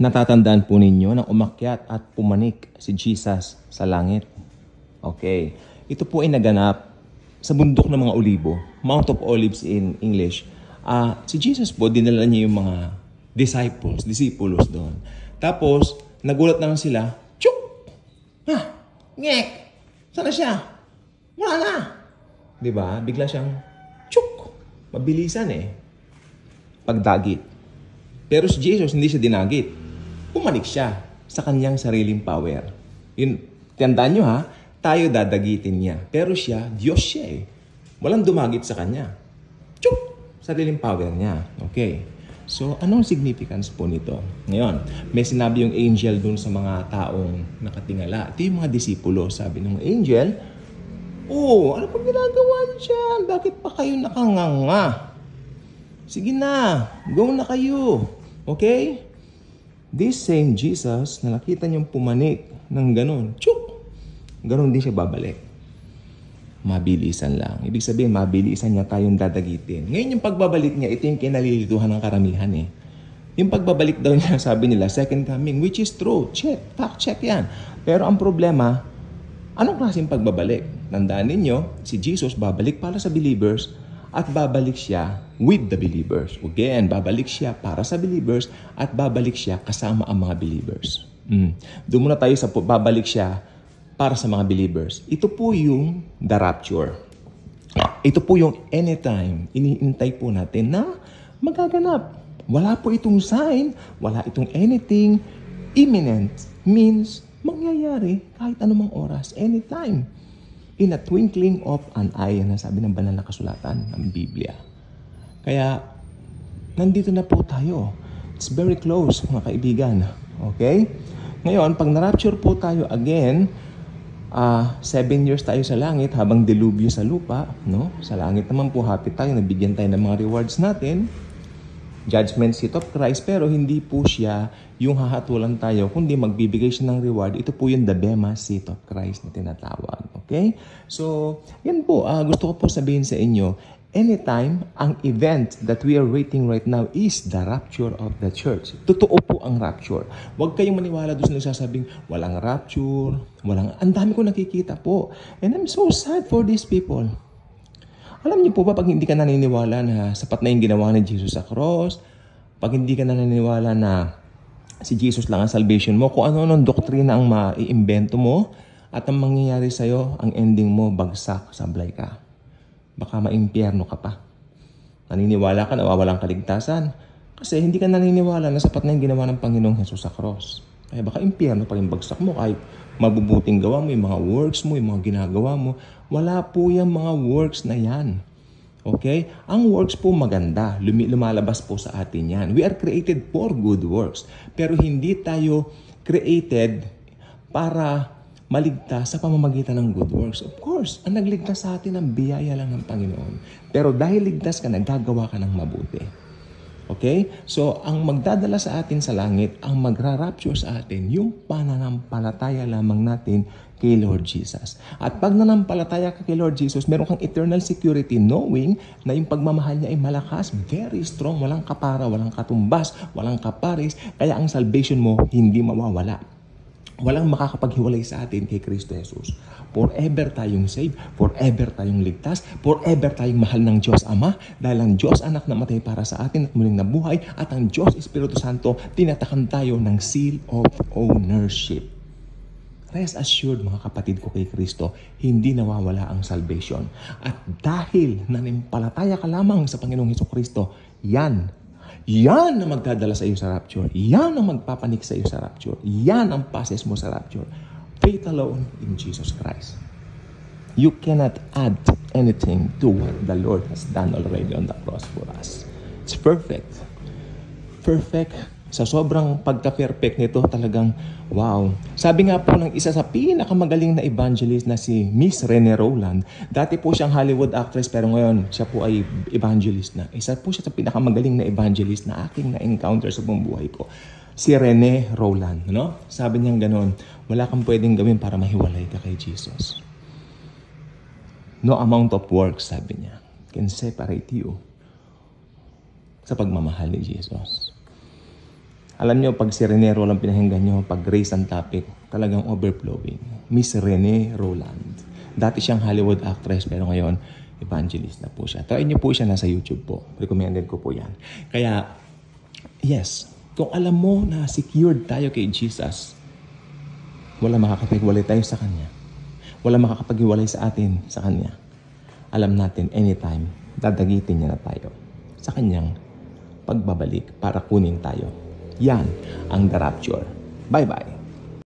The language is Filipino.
Natatandaan po ninyo na umakyat at pumanik si Jesus sa langit. Okay. Ito po ay naganap sa bundok ng mga olibo, Mount of Olives in English. Si Jesus po, dinala niya yung mga disciples doon. Tapos, nagulat naman sila, Chuk! Ngek! Sana siya? Wala na! Diba? Bigla siyang, Chuk! Mabilisan pagdagit. Pero si Jesus, hindi siya dinagit. Pumanik siya sa kanyang sariling power. Yun, tandaan nyo tayo dadagitin niya. Pero siya, Diyos siya Walang dumagit sa kanya. Chuk! Sariling power niya. Okay. So, anong significance po nito? Ngayon, may sinabi yung angel dun sa mga taong nakatingala. Ito yung mga disipulo. Sabi ng angel, ano pang ginagawa niyo dyan? Bakit pa kayo nakanganga? Sige na, go na kayo. Okay? This same Jesus, na nakita niyong pumanik ng ganun, chuk! Ganun din siya babalik. Mabilisan lang. Ibig sabihin, mabilisan niya tayong dadagitin. Ngayon yung pagbabalik niya, ito yung kinalilituhan ng karamihan Yung pagbabalik daw niya, sabi nila, second coming, which is true. Check, fact check yan. Pero ang problema, anong klaseng pagbabalik? Tandaan ninyo, si Jesus babalik para sa believers at babalik siya with the believers. Again, babalik siya para sa believers at babalik siya kasama ang mga believers. Doon muna tayo sa babalik siya para sa mga believers. Ito po yung the rapture. Ito po yung anytime, iniintay po natin na magaganap. Wala po itong sign, wala itong anything. Imminent means mangyayari kahit anumang oras, anytime. In a twinkling of an eye, na sabi ng banal na kasulatan ng Biblia. Kaya, nandito na po tayo. It's very close, mga kaibigan. Okay? Ngayon, pag na-rapture po tayo again, 7 years tayo sa langit habang dilubyo sa lupa, no? Sa langit naman po happy tayo, nabigyan tayo ng mga rewards natin. Judgment seat of Christ, pero hindi po siya yung hahatulan tayo, kundi magbibigay siya ng reward. Ito po yung the Bema seat of Christ na tinatawag. Okay? So, yan po. Gusto ko po sabihin sa inyo, anytime, ang event that we are waiting right now is the rapture of the church. Totoo po ang rapture. Huwag kayong maniwala doon sa nagsasabing, walang rapture, ang dami ko nakikita po. And I'm so sad for these people. Alam niyo po ba, pag hindi ka naniniwala na sapat na yung ginawa ni Jesus sa cross, pag hindi ka naniniwala na si Jesus lang ang salvation mo, kung ano-anong doktrina ang maiimbento mo, at ang mangyayari sa'yo, ang ending mo, bagsak, sablay ka. Baka maimpyerno ka pa. Naniniwala ka na wawalang kaligtasan. Kasi hindi ka naniniwala na sapat na yung ginawa ng Panginoong Jesus sa cross. Kaya baka impyerno pa rin bagsak mo kahit mabubuting gawa mo, yung mga works mo, yung mga ginagawa mo. Wala po yung mga works na yan. Okay? Ang works po maganda. Lumalabas po sa atin yan. We are created for good works. Pero hindi tayo created para maligtas sa pamamagitan ng good works. Of course, ang nagligtas sa atin ang biyaya lang ng Panginoon. Pero dahil ligtas ka, nagagawa ka ng mabuti. Okay? So, ang magdadala sa atin sa langit, ang magra-rapture sa atin, yung pananampalataya lamang natin kay Lord Jesus. At pag nanampalataya ka kay Lord Jesus, meron kang eternal security knowing na yung pagmamahal niya ay malakas, very strong, walang kapara, walang katumbas, walang kapares, kaya ang salvation mo hindi mawawala. Walang makakapaghiwalay sa atin kay Kristo Jesus. Forever tayong saved, forever tayong ligtas, forever tayong mahal ng Diyos Ama dahil ang Diyos Anak namatay para sa atin at muling nabuhay at ang Diyos Espiritu Santo tinatakan tayo ng seal of ownership. Rest assured mga kapatid ko kay Kristo, hindi nawawala ang salvation. At dahil nanimpalataya ka lamang sa Panginoong Hesukristo, yan ang magdadala sa iyo sa rapture. Yan ang magpapanik sa iyo sa rapture. Yan ang passes mo sa rapture. Faith alone in Jesus Christ. You cannot add anything to what the Lord has done already on the cross for us. It's perfect. Perfect. Sa sobrang pagka-perfect nito, talagang wow. Sabi nga po ng isa sa pinakamagaling na evangelist na si Miss Rene Rowland, dati po siyang Hollywood actress pero ngayon siya po ay evangelist na. Isa po siya sa pinakamagaling na evangelist na aking na-encounter sa buong buhay ko. Si Rene Rowland, no? Sabi niya ganoon, wala kang pwedeng gawin para mahiwalay ka kay Jesus. No amount of work, sabi niya, can separate you sa pagmamahal ni Jesus. Alam nyo, pag si Rene Roland pinahinggan nyo, pag race ang topic, talagang overflowing. Miss Rene Roland. Dati siyang Hollywood actress, pero ngayon, evangelist na po siya. Try nyo po siya, nasa YouTube po. Recommended ko po yan. Kaya, yes, kung alam mo na secured tayo kay Jesus, wala makakapaghiwalay tayo sa Kanya. Wala makakapaghiwalay sa atin sa Kanya. Alam natin, anytime, dadagitin niya na tayo sa Kanyang pagbabalik para kunin tayo. Yan ang The Rapture. Bye-bye.